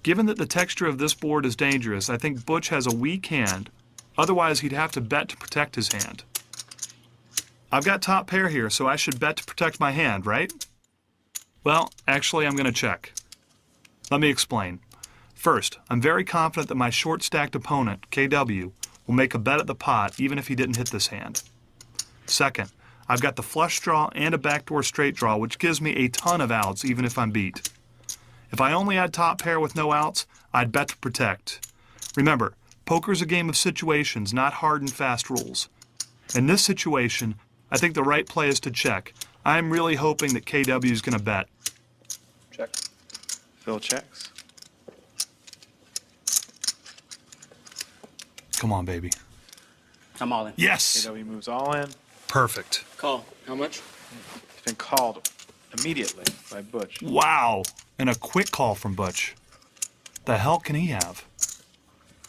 Given that the texture of this board is dangerous, I think Butch has a weak hand. Otherwise, he'd have to bet to protect his hand. I've got top pair here, so I should bet to protect my hand, right? Well, actually, I'm going to check. Let me explain. First, I'm very confident that my short-stacked opponent, KW, will make a bet at the pot even if he didn't hit this hand. Second, I've got the flush draw and a backdoor straight draw, which gives me a ton of outs even if I'm beat. If I only had top pair with no outs, I'd bet to protect. Remember, poker's a game of situations, not hard and fast rules. In this situation, I think the right play is to check. I'm really hoping that KW is going to bet. Check. Phil checks. Come on, baby. I'm all in. Yes! KW moves all in. Perfect. Call. How much? It's been called immediately by Butch. Wow! And a quick call from Butch. The hell can he have?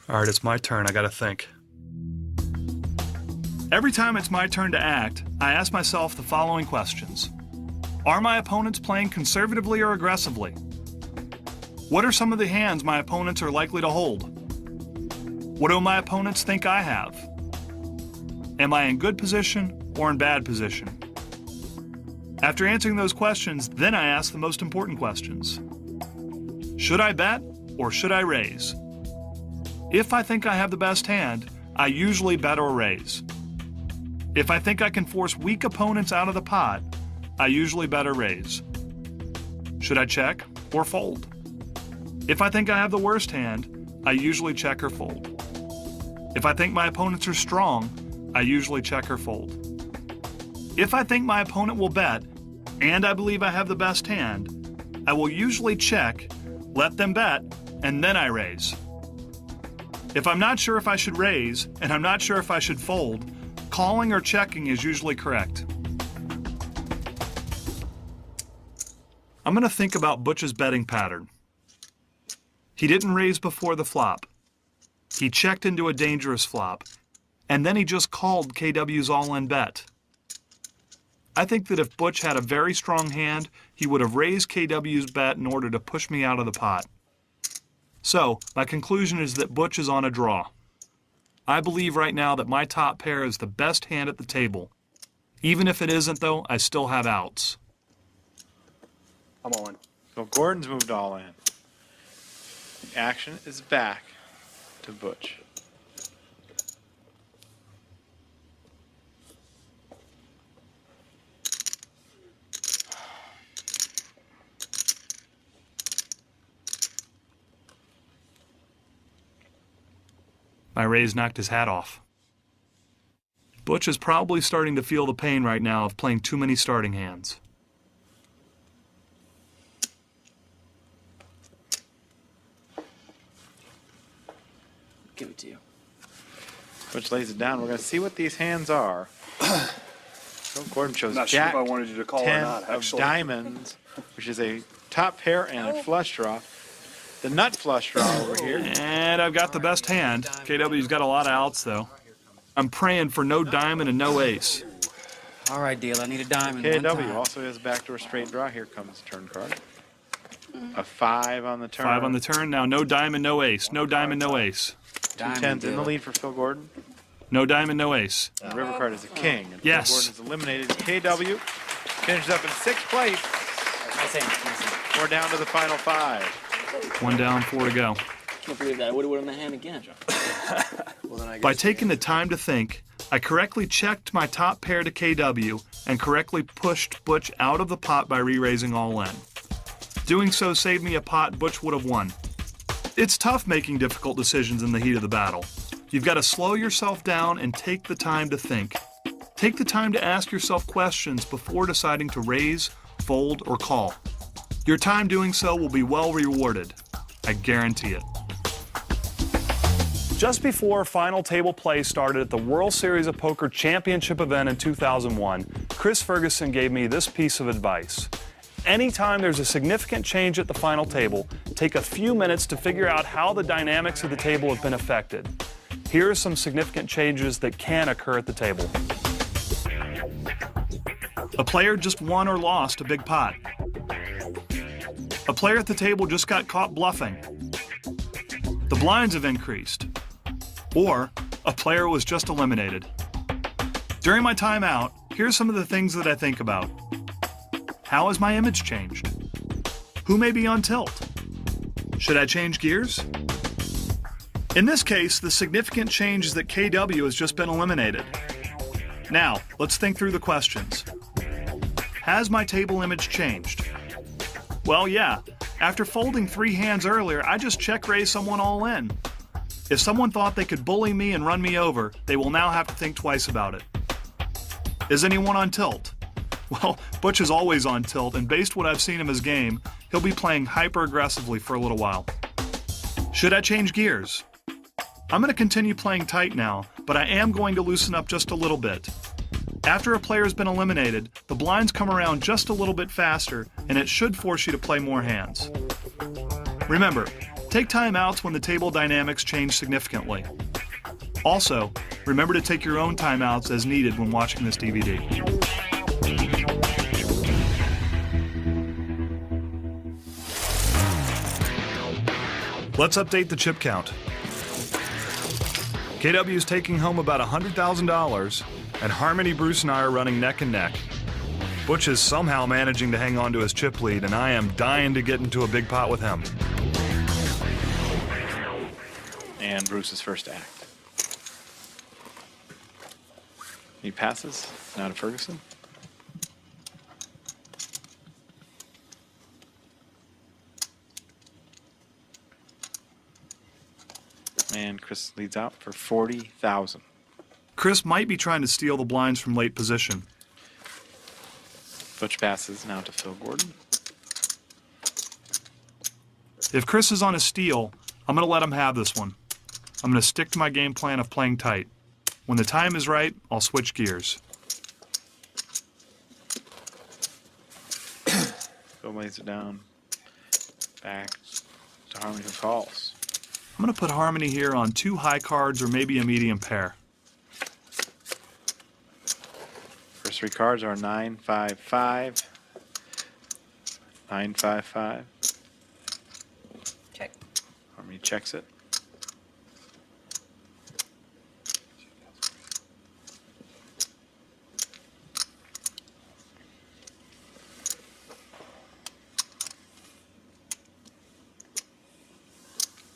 All right, it's my turn. I gotta think. Every time it's my turn to act, I ask myself the following questions. Are my opponents playing conservatively or aggressively? What are some of the hands my opponents are likely to hold? What do my opponents think I have? Am I in good position or in bad position? After answering those questions, then I ask the most important questions. Should I bet or should I raise? If I think I have the best hand, I usually bet or raise. If I think I can force weak opponents out of the pot, I usually bet or raise. Should I check or fold? If I think I have the worst hand, I usually check or fold. If I think my opponents are strong, I usually check or fold. If I think my opponent will bet, and I believe I have the best hand, I will usually check, let them bet, and then I raise. If I'm not sure if I should raise, and I'm not sure if I should fold, calling or checking is usually correct. I'm going to think about Butch's betting pattern. He didn't raise before the flop. He checked into a dangerous flop, and then he just called KW's all-in bet. I think that if Butch had a very strong hand, he would have raised KW's bet in order to push me out of the pot. So, my conclusion is that Butch is on a draw. I believe right now that my top pair is the best hand at the table. Even if it isn't, though, I still have outs. I'm all in. So Gordon's moved all in. The action is back to Butch. My raise knocked his hat off. Butch is probably starting to feel the pain right now of playing too many starting hands. Give it to you. Butch lays it down. We're going to see what these hands are. So Gordon chose Not sure Jack if I wanted you to call 10 or not, of actually. diamonds, which is a top pair and a flush draw. The nut flush draw over here. And I've got the best hand. KW's got a lot of outs, though. I'm praying for no diamond and no ace. All right, deal. I need a diamond. One KW time. also has backdoor straight draw. Here comes the turn card. A 5 on the turn. 5 on the turn. Now no diamond, no ace. No diamond, no ace. Two Diamond tens in the deal. lead for Phil Gordon. No diamond, no ace. The river card is a king. And Yes. Phil Gordon is eliminated. KW finishes up in 6th place. Nice hand. Nice hand. We're down to the final 5. 1 down, 4 to go. Can't believe that. I would have won the hand again. Well, then I By guess- taking the time to think, I correctly checked my top pair to KW and correctly pushed Butch out of the pot by re-raising all in. Doing so saved me a pot Butch would have won. It's tough making difficult decisions in the heat of the battle. You've got to slow yourself down and take the time to think. Take the time to ask yourself questions before deciding to raise, fold, or call. Your time doing so will be well rewarded. I guarantee it. Just before final table play started at the World Series of Poker Championship event in 2001, Chris Ferguson gave me this piece of advice. Anytime there's a significant change at the final table, take a few minutes to figure out how the dynamics of the table have been affected. Here are some significant changes that can occur at the table. A player just won or lost a big pot. A player at the table just got caught bluffing. the blinds have increased, or a player was just eliminated. During my timeout, here's some of the things that I think about. How has my image changed? Who may be on tilt? Should I change gears? In this case, the significant change is that KW has just been eliminated. Now, let's think through the questions. Has my table image changed? Well, yeah. After folding 3 hands earlier, I just check-raised someone all in. If someone thought they could bully me and run me over, they will now have to think twice about it. Is anyone on tilt? Well, Butch is always on tilt, and based what I've seen of his game, he'll be playing hyper-aggressively for a little while. Should I change gears? I'm going to continue playing tight now, but I am going to loosen up just a little bit. After a player's been eliminated, the blinds come around just a little bit faster, and it should force you to play more hands. Remember, take timeouts when the table dynamics change significantly. Also, remember to take your own timeouts as needed when watching this DVD. Let's update the chip count. KW is taking home about $100,000, and Harmony, Bruce, and I are running neck and neck. Butch is somehow managing to hang on to his chip lead, and I am dying to get into a big pot with him. And Bruce's first act. He passes, now to Ferguson. And Chris leads out for 40,000. Chris might be trying to steal the blinds from late position. Butch passes now to Phil Gordon. If Chris is on a steal, I'm going to let him have this one. I'm going to stick to my game plan of playing tight. When the time is right, I'll switch gears. Phil lays it down. Back to Harmony, who calls. I'm going to put Harmony here on 2 high cards or maybe a medium pair. First 3 cards are 9, 5, 5. 9, 5, 5. Check. Harmony checks it.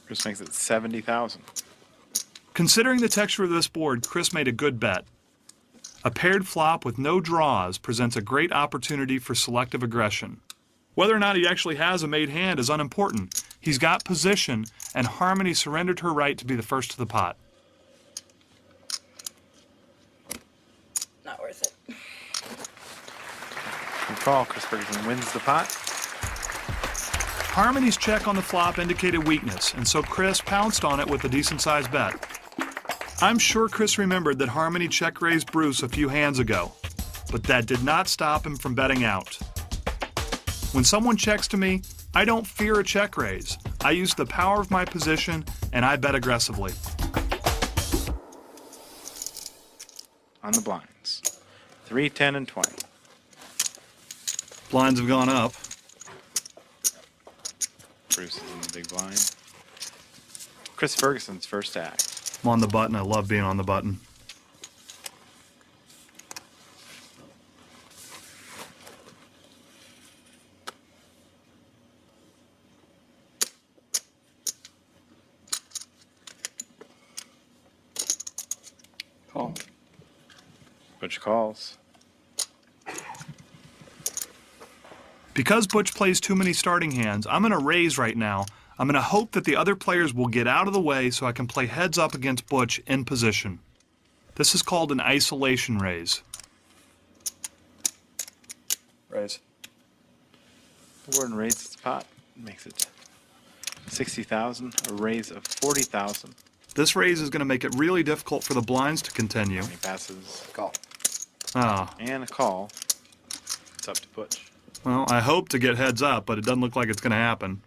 Chris makes it 70,000. Considering the texture of this board, Chris made a good bet. A paired flop with no draws presents a great opportunity for selective aggression. Whether or not he actually has a made hand is unimportant. He's got position, and Harmony surrendered her right to be the first to the pot. Not worth it. Good call. Chris Ferguson wins the pot. Harmony's check on the flop indicated weakness, and so Chris pounced on it with a decent-sized bet. I'm sure Chris remembered that Harmony check-raised Bruce a few hands ago, but that did not stop him from betting out. When someone checks to me, I don't fear a check raise. I use the power of my position, and I bet aggressively. On the blinds. 3, 10, and 20. Blinds have gone up. Bruce is in the big blind. Chris Ferguson's first act. I'm on the button. I love being on the button. Call. Butch calls. Because Butch plays too many starting hands, I'm going to raise right now. I'm going to hope that the other players will get out of the way so I can play heads up against Butch in position. This is called an isolation raise. Raise. Gordon raises the pot, makes it 60,000, a raise of 40,000. This raise is going to make it really difficult for the blinds to continue. He passes call. Ah, And a call. It's up to Butch. well, I hope to get heads up, but it doesn't look like it's going to happen.